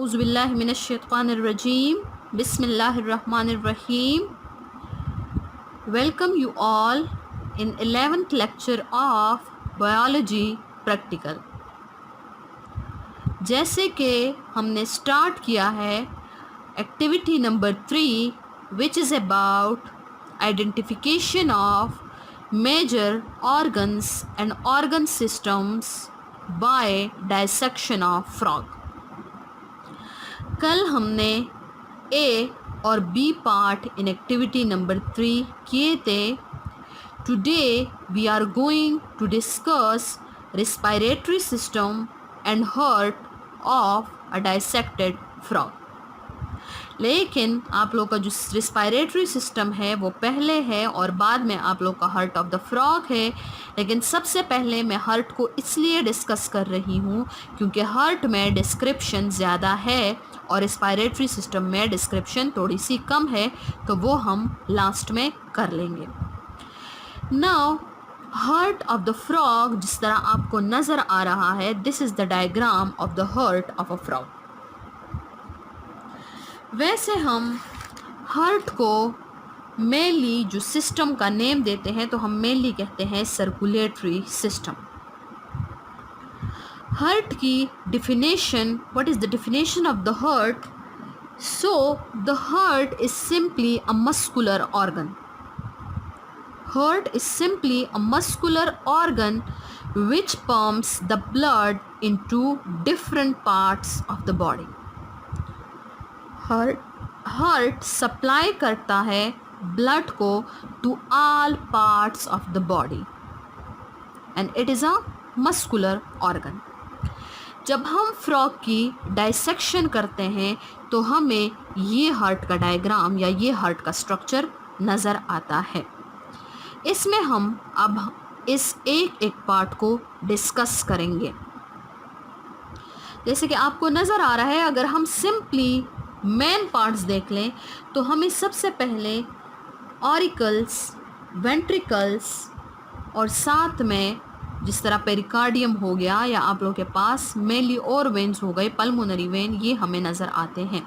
औज़ुबिल्लाहि मिनश्शैतानिर्रजीम बिस्मिल्लाहिर्रहमानिर्रहीम. Welcome you all in 11th lecture of Biology Practical. जैसे कि हमने स्टार्ट किया है activity number 3 which is about identification of major organs and organ systems by dissection of frog. कल हमने A और B part in activity number 3 किए थे. Today we are going to discuss respiratory system and heart of a dissected frog. लेकिन आप लोग का जो रेस्पिरेटरी सिस्टम है वो पहले है और बाद में आप लोग का हार्ट ऑफ द फ्रॉग है. लेकिन सबसे पहले मैं हार्ट को इसलिए डिस्कस कर रही हूँ क्योंकि हार्ट में डिस्क्रिप्शन ज़्यादा है और रेस्पिरेटरी सिस्टम में डिस्क्रिप्शन थोड़ी सी कम है, तो वो हम लास्ट में कर लेंगे. Now heart of the frog जिस तरह आपको नज़र आ रहा है, this is the diagram of the heart of a frog. वैसे हम हार्ट को मेनली जो सिस्टम का नेम देते हैं तो हम मेनली कहते हैं सर्कुलेटरी सिस्टम. हार्ट की definition, what is the definition of the heart? So the heart is simply a muscular organ. Heart is simply a muscular organ which pumps the blood into different parts of the body. Heart supply करता है blood को to all parts of the body and it is a muscular organ. जब हम frog की dissection करते हैं तो हमें ये हार्ट का डायग्राम या ये हार्ट का स्ट्रक्चर नज़र आता है. इसमें हम अब इस एक एक पार्ट को डिस्कस करेंगे. जैसे कि आपको नज़र आ रहा है, अगर हम सिंपली मेन पार्ट्स देख लें तो हमें सबसे पहले ऑरिकल्स, वेंट्रिकल्स और साथ में जिस तरह पेरिकार्डियम हो गया या आप लोगों के पास मेनली और वेन्स हो गए, पल्मोनरी वेन, ये हमें नज़र आते हैं.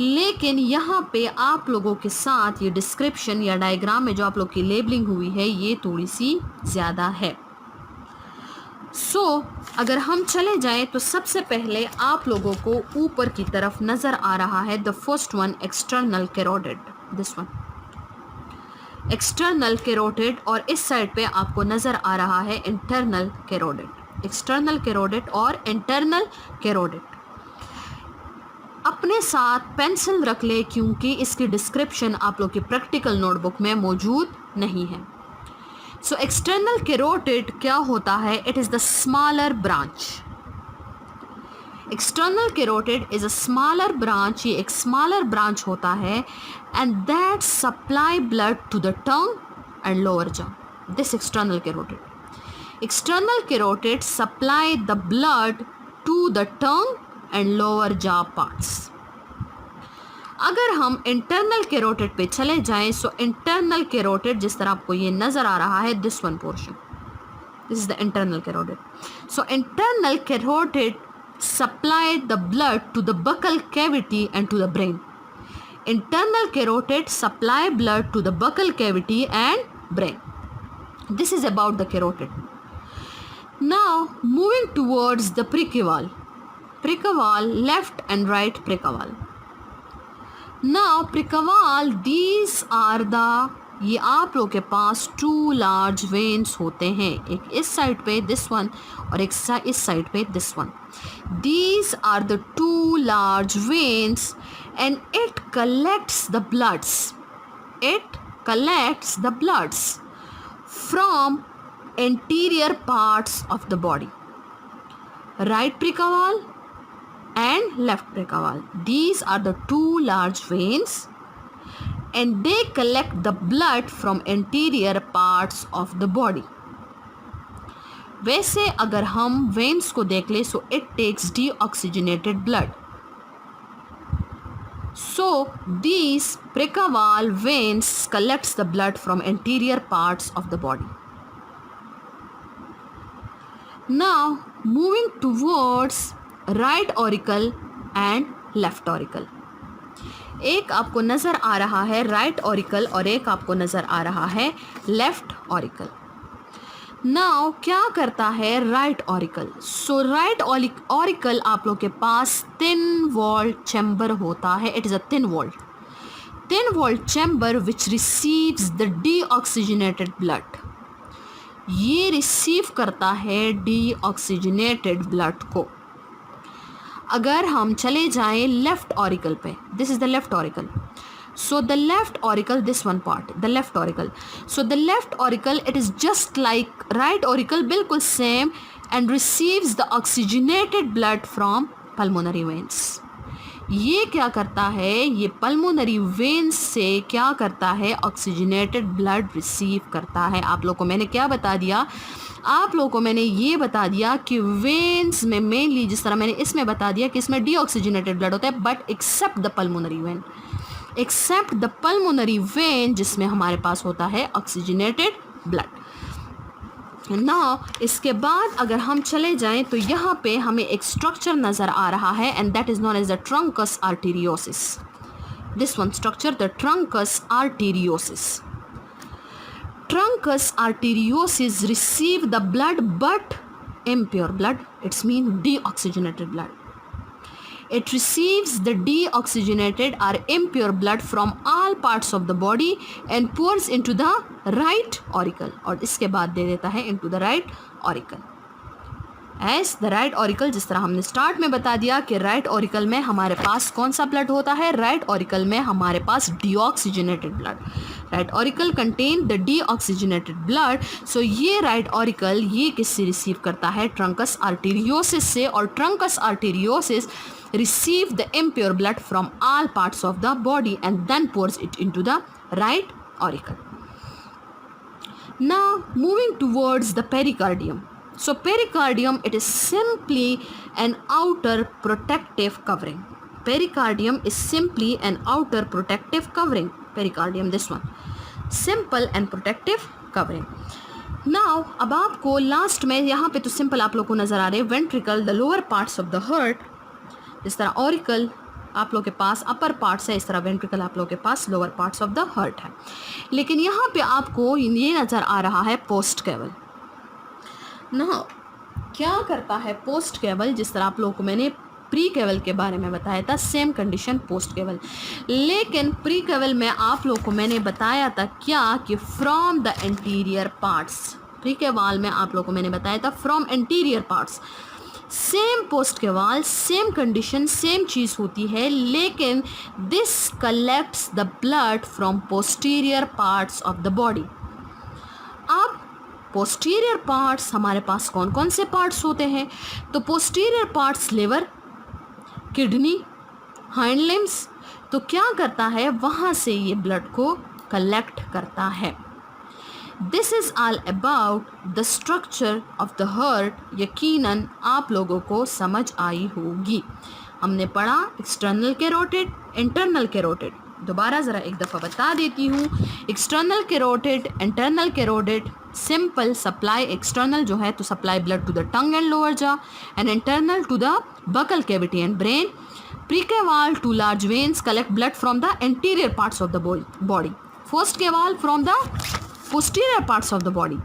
लेकिन यहाँ पे आप लोगों के साथ ये डिस्क्रिप्शन या डायग्राम में जो आप लोग की लेबलिंग हुई है ये थोड़ी सी ज़्यादा है. सो अगर हम चले जाएं तो सबसे पहले आप लोगों को ऊपर की तरफ नज़र आ रहा है the first one, external carotid. This one external carotid और इस साइड पे आपको नज़र आ रहा है इंटरनल कैरोटिड. एक्सटर्नल कैरोटिड और इंटरनल कैरोटिड. अपने साथ पेंसिल रख ले क्योंकि इसकी डिस्क्रिप्शन आप लोग की प्रैक्टिकल नोटबुक में मौजूद नहीं है. सो एक्सटर्नल कैरोटिड क्या होता है? It is the smaller branch. External carotid is a smaller branch. ये एक स्मॉलर ब्रांच होता है and that supply blood to the tongue and lower jaw. This external carotid. External carotid supply the blood to the tongue and lower jaw parts. अगर हम internal carotid पे चले जाएं सो internal carotid जिस तरह आपको ये नज़र आ रहा है, this one portion, this is the internal carotid. So internal carotid supply the blood to the buccal cavity and to the brain. Internal carotid supply blood to the buccal cavity and brain. This is about the carotid. Now moving towards the precaval. Precaval, left and right precaval. Now precaval, these are the, ये आप लोग के पास to large veins होते हैं, एक इस side पे this one और एक इस साइड पे this one. These are the two large veins and it collects the bloods. It collects the bloods from anterior parts of the body. Right precaval and left precaval. These are the two large veins and they collect the blood from anterior parts of the body. वैसे अगर हम veins को देख ले so it takes deoxygenated blood. So these precaval veins collects the blood from anterior parts of the body. Now moving towards right auricle and left auricle. एक आपको नज़र आ रहा है राइट ऑरिकल और एक आपको नज़र आ रहा है लेफ्ट ऑरिकल। नाउ क्या करता है right auricle? So right auricle आप लोग के पास थिन वॉल्ड चैम्बर होता है। It is a thin walled chamber which receives the deoxygenated blood. ये रिसीव करता है डीऑक्सीजनेटेड ब्लड को। अगर हम चले जाएं लेफ्ट ऑरिकल पे, this is the left auricle. So the left auricle, this one part, the left auricle. So the left auricle, it is just like right auricle, बिल्कुल same, and receives the oxygenated blood from pulmonary veins. ये क्या करता है? ये pulmonary veins से क्या करता है? ऑक्सीजनेटेड ब्लड रिसीव करता है। आप लोगों को मैंने क्या बता दिया? आप लोगों को मैंने ये बता दिया कि वेन्स में मेनली, जिस तरह मैंने इसमें बता दिया कि इसमें डीऑक्सीजनेटेड ब्लड होता है, but except the pulmonary vein, except the pulmonary vein जिसमें हमारे पास होता है ऑक्सीजनेटेड ब्लड। नाउ इसके बाद अगर हम चले जाएं तो यहाँ पे हमें एक स्ट्रक्चर नज़र आ रहा है and that is known as the truncus arteriosus. This one structure, the truncus arteriosus. Truncus arteriosus receive the blood but impure blood. It's mean deoxygenated blood. It receives the deoxygenated or impure blood from all parts of the body and pours into the right auricle. और इसके बाद दे देता है into the right auricle. As the right auricle, जिस तरह हमने start में बता दिया कि राइट ऑरिकल में हमारे पास कौन सा ब्लड होता है? राइट ऑरिकल में हमारे पास deoxygenated blood. Right auricle contain the deoxygenated blood. So ये राइट ऑरिकल ये किससे रिसीव करता है? ट्रंकस आर्टेरियोसिस से। और truncus arteriosus receive the impure blood from all parts of the body and then pours it into the right auricle. Now moving towards the pericardium. So pericardium, it is simply an outer protective covering. Pericardium is simply an outer protective covering. Pericardium, this one, simple and protective covering. Now अब आपको last में यहाँ पे तो simple आप लोग को नज़र आ रहे हैं ventricle, the lower parts of the heart. इस तरह ऑरिकल आप लोग के पास अपर पार्ट्स है, इस तरह वेंट्रिकल आप लोग के पास lower parts of the heart है। लेकिन यहाँ पे आपको ये नज़र आ रहा है पोस्ट कैवल। ना क्या करता है पोस्ट कैवल? जिस तरह आप लोगों को मैंने प्री कैवल के बारे में बताया था, सेम कंडीशन पोस्ट कैवल। लेकिन प्री कैवल में आप लोगों को मैंने बताया था क्या कि from the anterior parts. Pre caval में आप लोगों को मैंने बताया था from anterior parts. Same post caval, same condition, same चीज़ होती है, लेकिन this collects the blood from posterior parts of the body. अब पोस्टीरियर पार्ट्स हमारे पास कौन कौन से पार्ट्स होते हैं? तो posterior parts liver, kidney, hind limbs. तो क्या करता है? वहाँ से ये ब्लड को कलेक्ट करता है। This is all about the structure of the heart. यकीनन आप लोगों को समझ आई होगी। हमने पढ़ा एक्सटर्नल कैरोटिड, इंटरनल कैरोटिड। दोबारा ज़रा एक दफ़ा बता देती हूँ, external carotid, internal carotid. Simple supply, external जो है तो supply blood to the tongue and lower jaw, and internal to the buccal cavity and brain. Precaval two large veins collect blood from the interior parts of the body. First caval from the posterior parts of the body.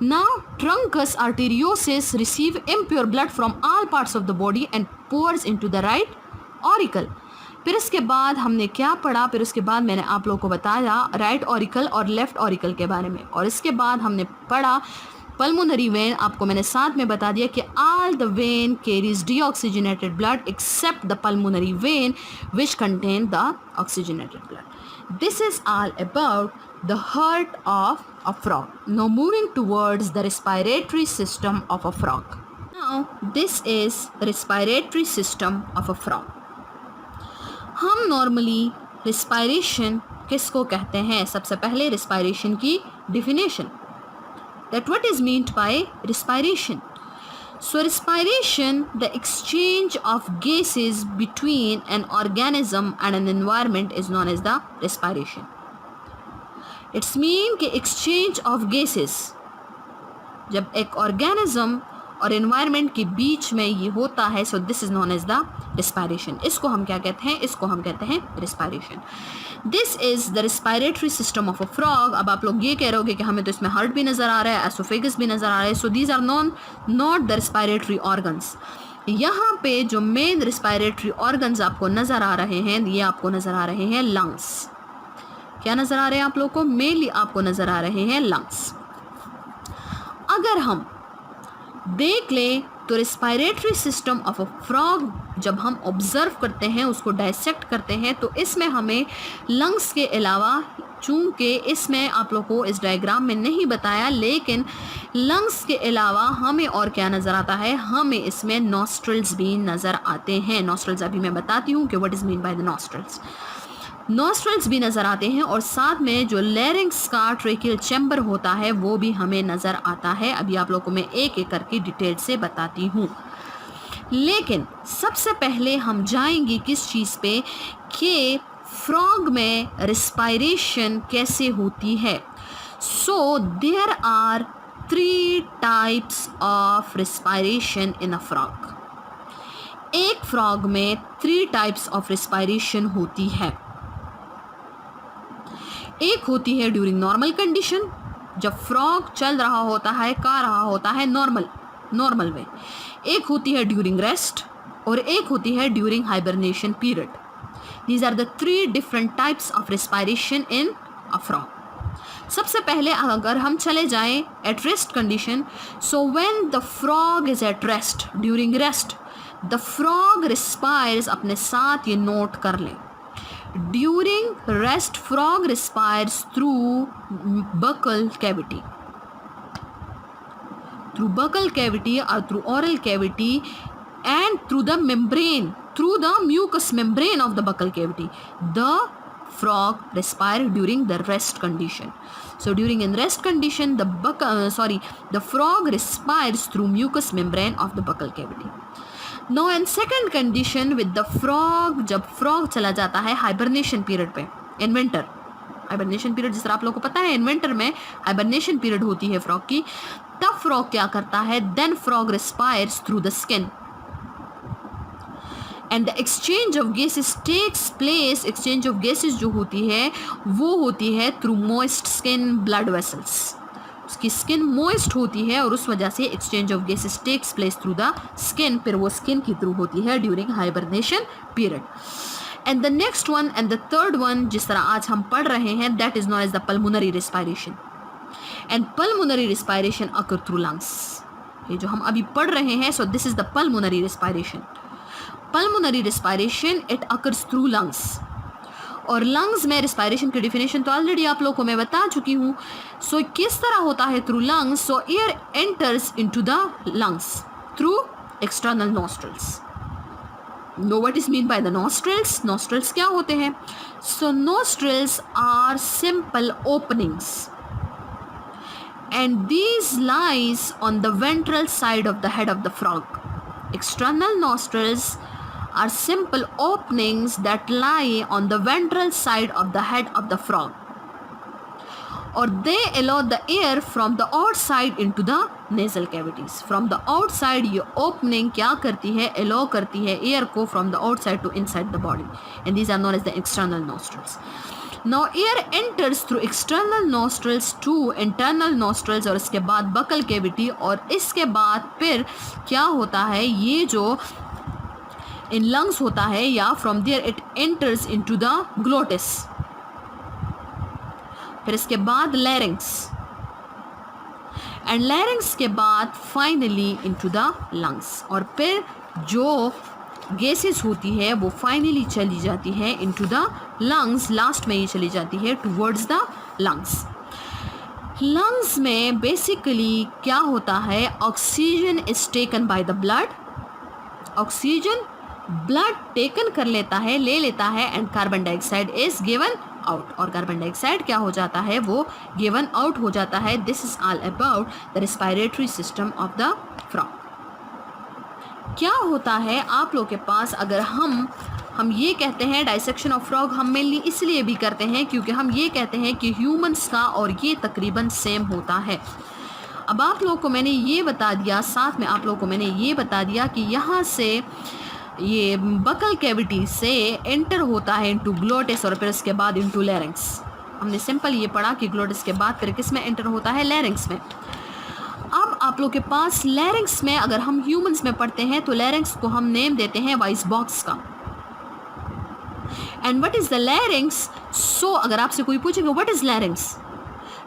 Now truncus arteriosus receive impure blood from all parts of the body and pours into the right auricle. फिर इसके बाद हमने क्या पढ़ा? फिर उसके बाद मैंने आप लोगों को बताया राइट ऑरिकल और लेफ्ट ऑरिकल के बारे में। और इसके बाद हमने पढ़ा पल्मोनरी वेन। आपको मैंने साथ में बता दिया कि all the vein carries deoxygenated blood except the pulmonary vein which contain the oxygenated blood. This is all about the heart of a frog. Now moving towards the respiratory system of a frog. Now this is respiratory system of a frog. हम normally respiration किसको कहते हैं? सबसे पहले respiration की definition, that what is meant by respiration. So respiration, the exchange of gases between an organism and an environment is known as the respiration. It's mean कि exchange of gases, जब एक organism और environment के बीच में ये होता है. So this is known as the respiration. इसको हम क्या कहते हैं? इसको हम कहते हैं respiration. This is the respiratory system of a frog. अब आप लोग ये कह रहे होगे कि हमें तो इसमें हार्ट भी नजर आ रहा है, एसोफेगस भी नजर आ रहा है. So these are not the respiratory organs. यहाँ पे जो मेन रिस्पायरेटरी ऑर्गन्स आपको नजर आ रहे हैं, ये आपको नजर आ रहे हैं लंग्स. क्या नजर आ रहे हैं आप लोगों को? मेनली आपको नजर आ रहे हैं लंग्स. अगर हम देख लें तो respiratory system of a frog जब हम ऑब्जर्व करते हैं, उसको डायसेक्ट करते हैं, तो इसमें हमें लंग्स के अलावा, चूंकि इसमें आप लोग को इस डायग्राम में नहीं बताया, लेकिन लंग्स के अलावा हमें और क्या नज़र आता है? हमें इसमें नॉस्ट्रल्स भी नज़र आते हैं. नॉस्ट्रल्स अभी मैं बताती हूँ कि what is mean by the nostrils. Nostrils भी नज़र आते हैं और साथ में जो लैरिंक्स का ट्रेकियल चैम्बर होता है वो भी हमें नज़र आता है. अभी आप लोगों को मैं एक एक करके डिटेल से बताती हूँ. लेकिन सबसे पहले हम जाएंगे किस चीज़ पे कि फ्रॉग में रिस्पायरेशन कैसे होती है. So there are 3 types of respiration in a frog. एक फ्रॉग में 3 टाइप्स ऑफ रिस्पायरेशन होती है. एक होती है ड्यूरिंग नॉर्मल कंडीशन, जब फ्रॉग चल रहा होता है, का रहा होता है नॉर्मल में. एक होती है ड्यूरिंग रेस्ट और एक होती है during hibernation period. These are the 3 different types of respiration in a frog. सबसे पहले अगर हम चले जाएं at rest condition, so when the frog is at rest, during rest the frog respires. अपने साथ ये नोट कर लें, during rest frog respires through buccal cavity, through buccal cavity or through oral cavity and through the membrane, through the mucous membrane of the buccal cavity. The frog respire during the rest condition. So during in rest condition the frog respires through mucous membrane of the buccal cavity. Now in second condition with the frog, जब frog चला जाता है hibernation period पे, in winter hibernation period, जिस तरह आप लोगों को पता है इन्वेंटर में हाइबरनेशन पीरियड होती है फ्रॉग की, तब फ्रॉग क्या करता है? Then frog respires through the skin and the exchange of gases takes place. Exchange of gases जो होती है वो होती है through moist skin blood vessels. उसकी स्किन मॉइस्ट होती है और उस वजह से exchange of gases takes place through the skin. फिर वो स्किन के थ्रू होती है during hibernation period. And the next one and the third one जिस तरह आज हम पढ़ रहे हैं, that is known as the pulmonary respiration. And pulmonary respiration occur through lungs. ये जो हम अभी पढ़ रहे हैं, so this is the pulmonary respiration. Pulmonary respiration it occurs through lungs. और lungs में respiration की definition तो already आप लोगों को मैं बता चुकी हूँ. So किस तरह होता है through lungs? So air enters into the lungs through external nostrils. Know what is mean by the nostrils? Nostrils क्या होते हैं? So nostrils are simple openings and these lies on the ventral side of the head of the frog. External nostrils are simple openings that lie on the ventral side of the head of the frog, or they allow the air from the outside into the nasal cavities. From the outside ये opening क्या करती है? allow करती है air को from the outside to inside the body, and these are known as the external nostrils. Now air enters through external nostrils to internal nostrils और इसके बाद buccal cavity, और इसके बाद फिर क्या होता है? ये जो in lungs होता है या from there it enters into the glottis, फिर इसके बाद लैरिंग्स एंड लैरिंग्स के बाद फाइनली इनटू द लंग्स, और फिर जो गैसेस होती है वो फाइनली चली जाती है इनटू द लंग्स. लास्ट में ये चली जाती है टुवर्ड्स द लंग्स. लंग्स में बेसिकली क्या होता है? Oxygen is taken by the blood. Oxygen blood taken कर लेता है, ले लेता है, and carbon dioxide is given out, और कार्बन डाइऑक्साइड क्या हो जाता है? वो गिवन आउट हो जाता है. This is all about the respiratory system of the frog. क्या होता है आप लोग के पास? अगर हम ये कहते हैं डाइसेक्शन ऑफ फ्रॉग हम मेनली इसलिए भी करते हैं क्योंकि हम ये कहते हैं कि ह्यूमंस का और ये तकरीबन सेम होता है. अब आप लोगों को मैंने ये बता दिया, साथ में आप लोगों को मैंने ये बता दिया कि यहाँ से ये बकल कैविटी से एंटर होता है इनटू ग्लोटिस और फिर उसके बाद इनटू लैरिंक्स। हमने सिंपल ये पढ़ा कि ग्लोटिस के बाद फिर किस में एंटर होता है, लैरिंक्स में। अब आप लोग के पास लैरिंक्स में, अगर हम ह्यूमंस में पढ़ते हैं तो लैरिंक्स को हम नेम देते हैं वॉइस बॉक्स का। And what is the larynx? So अगर आपसे कोई पूछेगा what is larynx,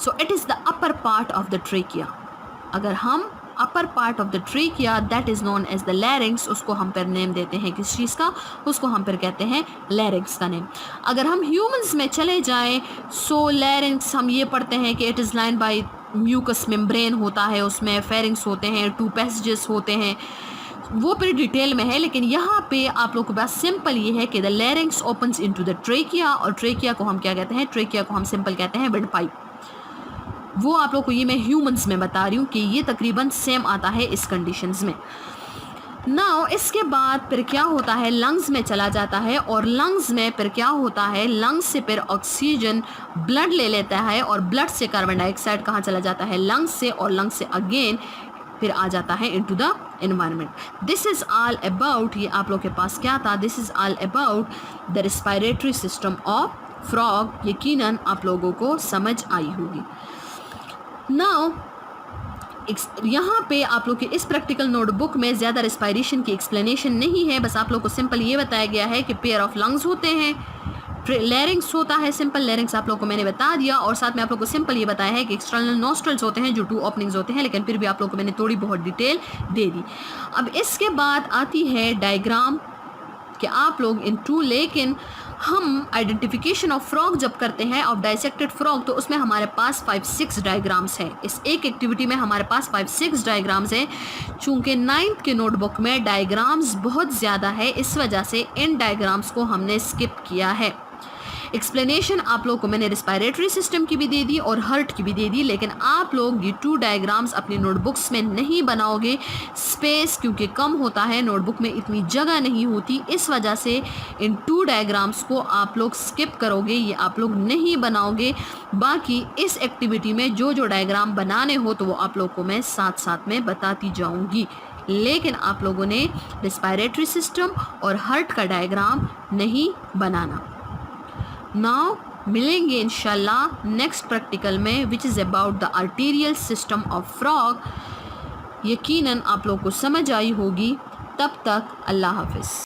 so it is the upper part of the trachea. अगर हम upper part of the trachea that is known as the larynx, उसको हम फिर नेम देते हैं किस चीज़ का, उसको हम फिर कहते हैं लैरिंक्स का नेम। अगर हम ह्यूमंस में चले जाएं, सो लैरिंक्स हम ये पढ़ते हैं कि it is line by mucus membrane होता है, उसमें फेरिंग्स होते हैं, 2 पैसेजेस होते हैं, वो फिर डिटेल में है। लेकिन यहाँ पे आप लोगों के पास सिंपल ये है कि the larynx opens into the trachea, और ट्रेकिया को हम क्या कहते हैं, ट्रेकिया को हम सिंपल कहते हैं विंड पाइप। वो आप लोग को ये मैं ह्यूमंस में बता रही हूँ कि ये तकरीबन सेम आता है इस कंडीशंस में। नाउ इसके बाद फिर क्या होता है, लंग्स में चला जाता है, और लंग्स में फिर क्या होता है, लंग्स से फिर ऑक्सीजन ब्लड ले लेता है, और ब्लड से कार्बन डाइऑक्साइड कहाँ चला जाता है, लंग्स से, और लंग्स से अगेन फिर आ जाता है into the environment. This is all about, ये आप लोग के पास क्या था, this is all about the respiratory system of frog. यकीनन आप लोगों को समझ आई होगी। नाउ यहाँ पे आप लोग के इस प्रैक्टिकल नोटबुक में ज़्यादा रेस्पिरेशन की एक्सप्लेनेशन नहीं है, बस आप लोग को सिंपल ये बताया गया है कि पेयर ऑफ लंग्स होते हैं, लैरिंग्स होता है, सिंपल लैरिंग्स आप लोग को मैंने बता दिया, और साथ में आप लोग को सिंपल ये बताया है कि एक्सटर्नल नोस्ट्रल्स होते हैं जो 2 ओपनिंग्स होते हैं, लेकिन फिर भी आप लोग को मैंने थोड़ी बहुत डिटेल दे दी। अब इसके बाद आती है डायग्राम कि आप लोग इन 2, लेकिन हम आइडेंटिफिकेशन ऑफ फ्रॉग जब करते हैं ऑफ डाइसेक्टेड फ्रॉग, तो उसमें हमारे पास 5-6 डायग्राम्स हैं। इस एक एक्टिविटी में हमारे पास 5-6 डायग्राम्स हैं। चूँकि 9th के नोटबुक में डायग्राम्स बहुत ज़्यादा है, इस वजह से इन डायग्राम्स को हमने स्किप किया है। एक्सप्लेनेशन आप लोग को मैंने रेस्पिरेटरी सिस्टम की भी दे दी और हार्ट की भी दे दी, लेकिन आप लोग ये 2 डायग्राम्स अपनी नोटबुक्स में नहीं बनाओगे, स्पेस क्योंकि कम होता है, नोटबुक में इतनी जगह नहीं होती, इस वजह से इन 2 डायग्राम्स को आप लोग स्किप करोगे, ये आप लोग नहीं बनाओगे। बाकी इस एक्टिविटी में जो जो डायग्राम बनाने हो तो वो आप लोग को मैं साथ साथ में बताती जाऊँगी, लेकिन आप लोगों ने रेस्पिरेटरी सिस्टम और हार्ट का डायग्राम नहीं बनाना। नाउ मिलेंगे इंशाल्लाह नेक्स्ट प्रैक्टिकल में which is about the arterial system of frog. यकीनन आप लोग को समझ आई होगी। तब तक अल्लाह हाफिज़।